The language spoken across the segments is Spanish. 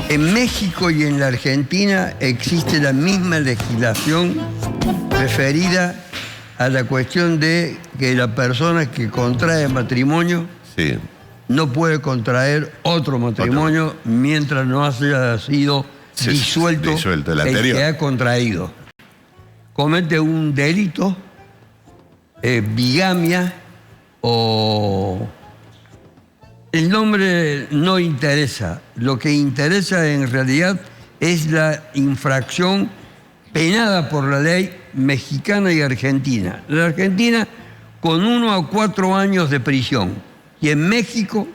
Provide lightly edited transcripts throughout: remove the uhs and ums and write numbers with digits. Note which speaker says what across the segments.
Speaker 1: En México y en la Argentina existe la misma legislación referida a la cuestión de que la persona que contrae matrimonio no puede contraer otro matrimonio mientras no haya sido disuelto el anterior que ha contraído. Comete un delito, bigamia o... El nombre no interesa. Lo que interesa en realidad es la infracción penada por la ley mexicana y argentina. La Argentina con 1 a 4 años de prisión y en México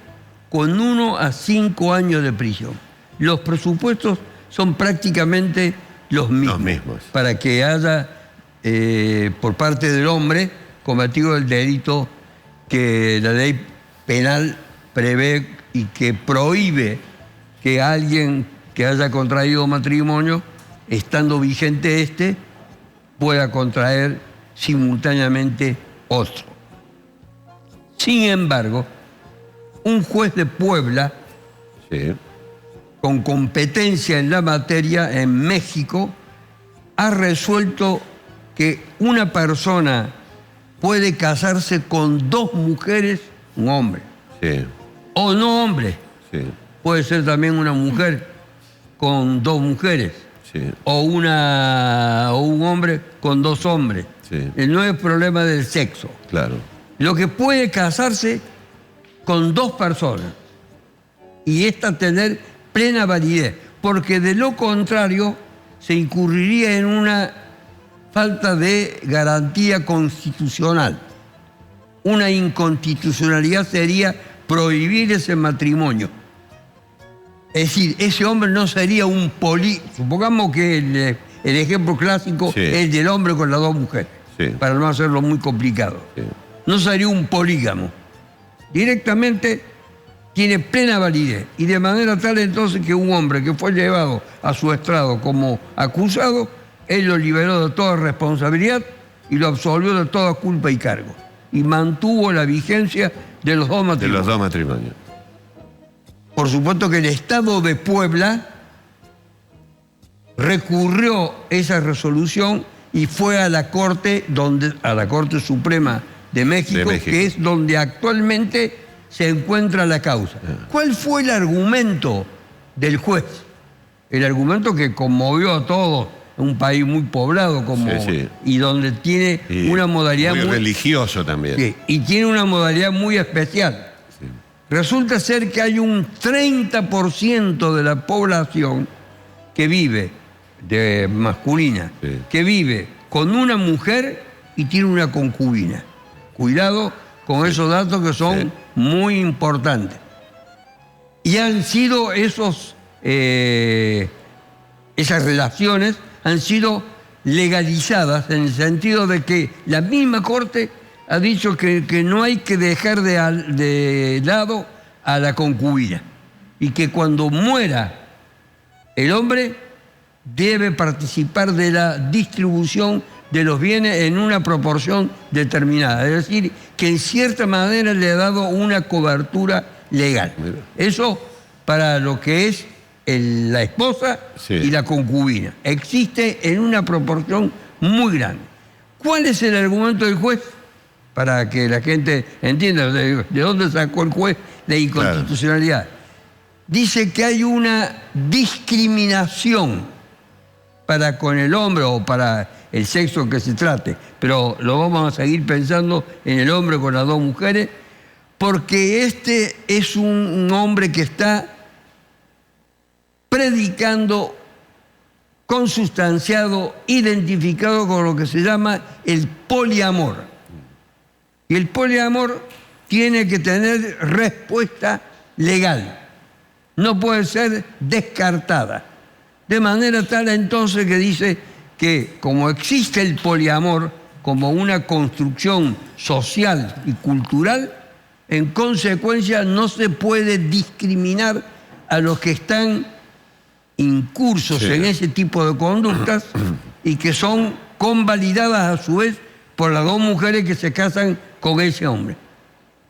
Speaker 1: con 1 a 5 años de prisión. Los presupuestos son prácticamente los mismos. Para que haya por parte del hombre cometido el delito que la ley penal prevé y que prohíbe que alguien que haya contraído matrimonio, estando vigente pueda contraer simultáneamente otro. Sin embargo, un juez de Puebla, con competencia en la materia en México, ha resuelto que una persona puede casarse con 2 mujeres, un hombre. O no hombre. Puede ser también una mujer con 2 mujeres. O un hombre con 2 hombres. No es problema del sexo. Lo que puede casarse con 2 personas y esta tener plena validez, porque de lo contrario se incurriría en una falta de garantía constitucional. Una inconstitucionalidad sería prohibir ese matrimonio. Es decir, ese hombre no sería un supongamos que el ejemplo clásico es el del hombre con las 2 mujeres, para no hacerlo muy complicado. No sería un polígamo. Directamente tiene plena validez. Y de manera tal entonces que un hombre que fue llevado a su estrado como acusado, él lo liberó de toda responsabilidad y lo absolvió de toda culpa y cargo. Y mantuvo la vigencia de los 2 matrimonios. Por supuesto que el Estado de Puebla recurrió esa resolución y fue a la Corte Suprema de México, que es donde actualmente se encuentra la causa. ¿Cuál fue el argumento del juez? El argumento que conmovió a todos, un país muy poblado y donde tiene una modalidad muy
Speaker 2: religioso también.
Speaker 1: Y tiene una modalidad muy especial. Resulta ser que hay un 30% de la población que vive, masculina, que vive con una mujer y tiene una concubina. Cuidado con esos datos que son muy importantes. Y han sido esas relaciones han sido legalizadas en el sentido de que la misma Corte ha dicho que no hay que dejar de lado a la concubina y que cuando muera el hombre debe participar de la distribución de los bienes en una proporción determinada. Es decir, que en cierta manera le ha dado una cobertura legal. Eso para lo que es la esposa y la concubina. Existe en una proporción muy grande. ¿Cuál es el argumento del juez? Para que la gente entienda de dónde sacó el juez la inconstitucionalidad. Dice que hay una discriminación para con el hombre o para el sexo que se trate, pero lo vamos a seguir pensando en el hombre con las 2 mujeres, porque este es un hombre que está predicando, consustanciado, identificado con lo que se llama el poliamor. Y el poliamor tiene que tener respuesta legal. No puede ser descartada. De manera tal entonces que dice que como existe el poliamor como una construcción social y cultural, en consecuencia no se puede discriminar a los que están incursos en ese tipo de conductas y que son convalidadas a su vez por las 2 mujeres que se casan con ese hombre.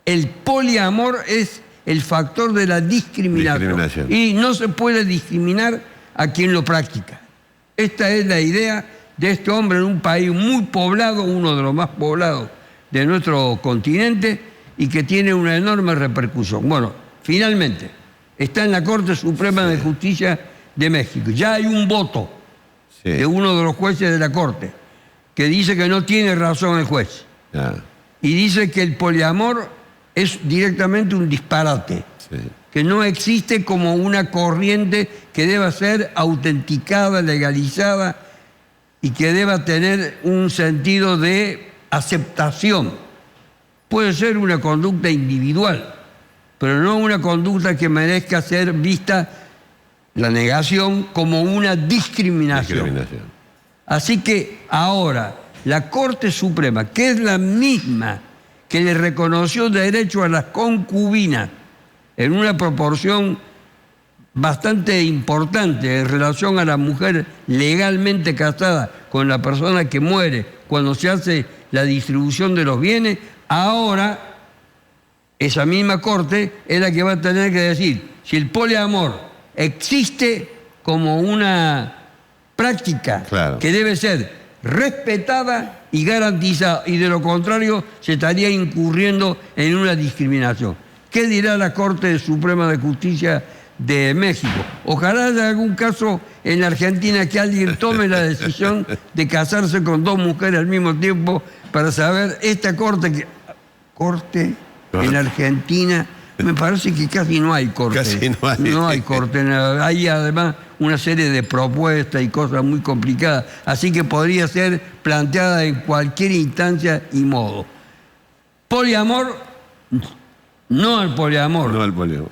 Speaker 1: El poliamor es el factor de la discriminación. Y no se puede discriminar a quien lo practica. Esta es la idea de este hombre en un país muy poblado, uno de los más poblados de nuestro continente, y que tiene una enorme repercusión. Bueno, finalmente, está en la Corte Suprema de Justicia de México. Ya hay un voto de uno de los jueces de la Corte que dice que no tiene razón el juez. Y dice que el poliamor es directamente un disparate, que no existe como una corriente que deba ser autenticada, legalizada y que deba tener un sentido de aceptación. Puede ser una conducta individual, pero no una conducta que merezca ser vista, la negación, como una discriminación. Así que ahora la Corte Suprema, que es la misma que le reconoció derecho a las concubinas en una proporción bastante importante en relación a la mujer legalmente casada con la persona que muere cuando se hace la distribución de los bienes, ahora esa misma Corte es la que va a tener que decir si el poliamor existe como una práctica que debe ser respetada y garantizada, y de lo contrario se estaría incurriendo en una discriminación. ¿Qué dirá la Corte Suprema de Justicia de México? Ojalá haya algún caso en la Argentina que alguien tome la decisión de casarse con dos mujeres al mismo tiempo para saber esta Corte en la Argentina. Me parece que casi no hay corte.
Speaker 2: Casi no hay.
Speaker 1: No hay corte. Hay además una serie de propuestas y cosas muy complicadas. Así que podría ser planteada en cualquier instancia y modo. Poliamor, no al poliamor.
Speaker 2: No al poliamor.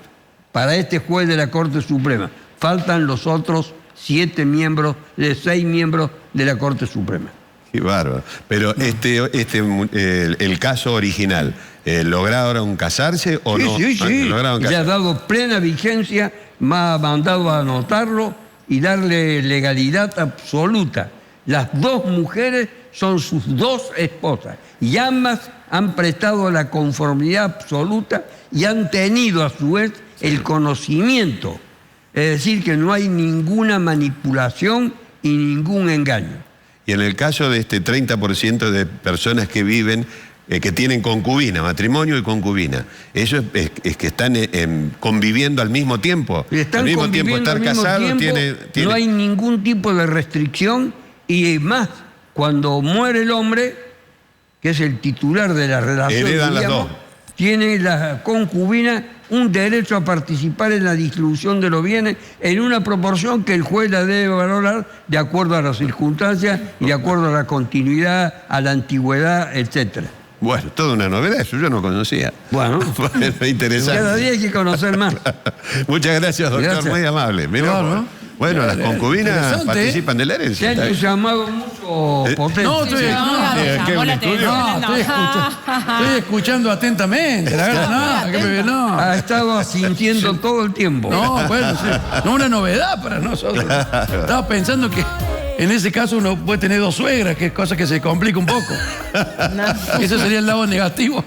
Speaker 1: Para este juez de la Corte Suprema. Faltan los otros 6 miembros de la Corte Suprema.
Speaker 2: Qué bárbaro. Pero el caso original, ¿lograron casarse o no?
Speaker 1: Sí. Le ha dado plena vigencia, me ha mandado a anotarlo y darle legalidad absoluta. Las dos mujeres son sus dos esposas y ambas han prestado la conformidad absoluta y han tenido a su vez el conocimiento. Es decir, que no hay ninguna manipulación y ningún engaño.
Speaker 2: Y en el caso de este 30% de personas que viven, que tienen concubina, matrimonio y concubina, ellos es que están conviviendo al mismo tiempo.
Speaker 1: Están
Speaker 2: al mismo tiempo estar casados tiene...
Speaker 1: No hay ningún tipo de restricción, y más, cuando muere el hombre, que es el titular de la relación,
Speaker 2: heredan las dos.
Speaker 1: Tiene la concubina un derecho a participar en la distribución de los bienes en una proporción que el juez la debe valorar de acuerdo a las circunstancias y de acuerdo a la continuidad, a la antigüedad, etcétera.
Speaker 2: Bueno, toda una novedad, eso yo no conocía.
Speaker 1: Bueno,
Speaker 2: interesante.
Speaker 1: Cada día hay que conocer más.
Speaker 2: Muchas gracias, doctor,
Speaker 1: gracias.
Speaker 2: Muy amable. Mirá, bueno, las concubinas participan de la herencia.
Speaker 1: Se han llamado mucho potente.
Speaker 3: No, estoy escuchando atentamente. La verdad, no.
Speaker 1: Ha estado asintiendo todo el tiempo.
Speaker 3: No, bueno, sí. No una novedad para nosotros. Estaba pensando que en ese caso uno puede tener dos suegras, que es cosa que se complica un poco. Ese sería el lado negativo.